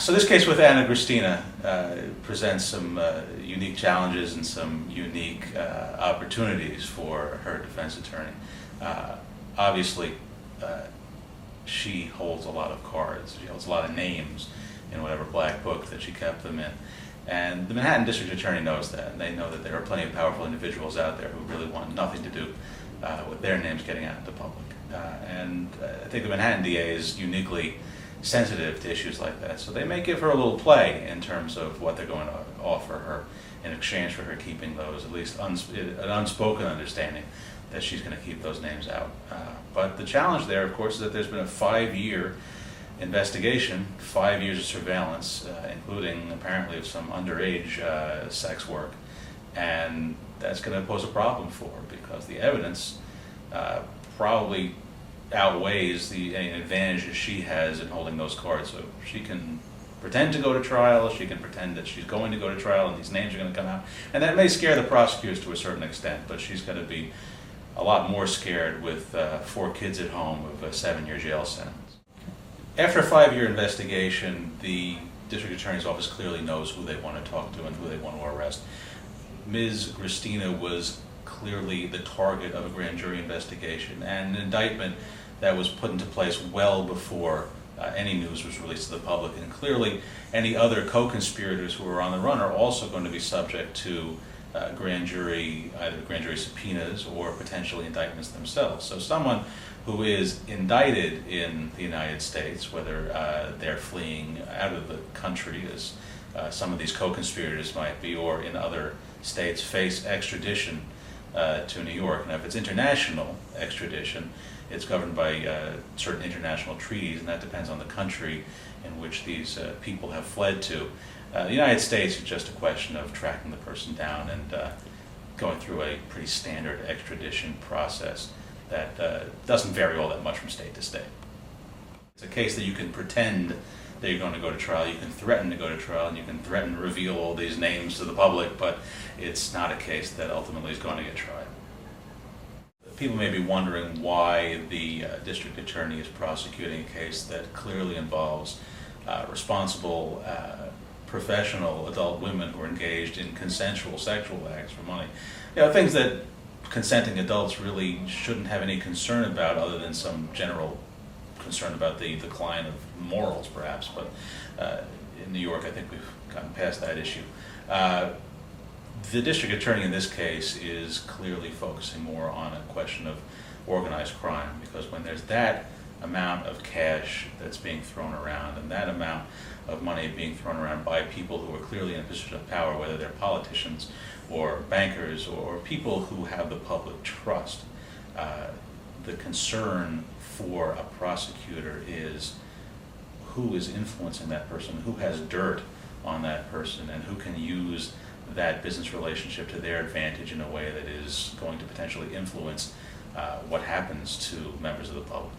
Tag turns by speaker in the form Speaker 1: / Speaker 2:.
Speaker 1: So this case with Anna Gristina presents some unique challenges and some unique opportunities for her defense attorney. Obviously, she holds a lot of cards. She holds a lot of names in whatever black book that she kept them in. And the Manhattan District Attorney knows that, and they know that there are plenty of powerful individuals out there who really want nothing to do with their names getting out into public. And I think the Manhattan DA is uniquely sensitive to issues like that, so they may give her a little play in terms of what they're going to offer her in exchange for her keeping those, at least an unspoken understanding that she's going to keep those names out. But the challenge there, of course, is that there's been a 5-year investigation, 5 years of surveillance, including apparently of some underage sex work, and that's going to pose a problem for her because the evidence probably outweighs the advantages she has in holding those cards. So she can pretend to go to trial, she can pretend that she's going to go to trial and these names are going to come out, and that may scare the prosecutors to a certain extent, but she's going to be a lot more scared with 4 kids at home of a 7-year jail sentence. After a 5-year investigation, the district attorney's office clearly knows who they want to talk to and who they want to arrest. Ms. Gristina was clearly the target of a grand jury investigation and an indictment that was put into place well before any news was released to the public. And clearly any other co-conspirators who are on the run are also going to be subject to either grand jury subpoenas or potentially indictments themselves. So someone who is indicted in the United States, whether they're fleeing out of the country, as some of these co-conspirators might be, or in other states, face extradition to New York. Now, if it's international extradition, it's governed by certain international treaties, and that depends on the country in which these people have fled to. The United States is just a question of tracking the person down and going through a pretty standard extradition process that doesn't vary all that much from state to state. It's a case that you can pretend that you're going to go to trial, you can threaten to go to trial, and you can threaten to reveal all these names to the public, but it's not a case that ultimately is going to get tried. People may be wondering why the district attorney is prosecuting a case that clearly involves responsible, professional adult women who are engaged in consensual sexual acts for money. You know, things that consenting adults really shouldn't have any concern about other than some general concern about the decline of morals, perhaps, but in New York I think we've gotten past that issue. The district attorney in this case is clearly focusing more on a question of organized crime, because when there's that amount of cash that's being thrown around and that amount of money being thrown around by people who are clearly in a position of power, whether they're politicians or bankers or people who have the public trust, the concern for a prosecutor is who is influencing that person, who has dirt on that person, and who can use that business relationship to their advantage in a way that is going to potentially influence what happens to members of the public.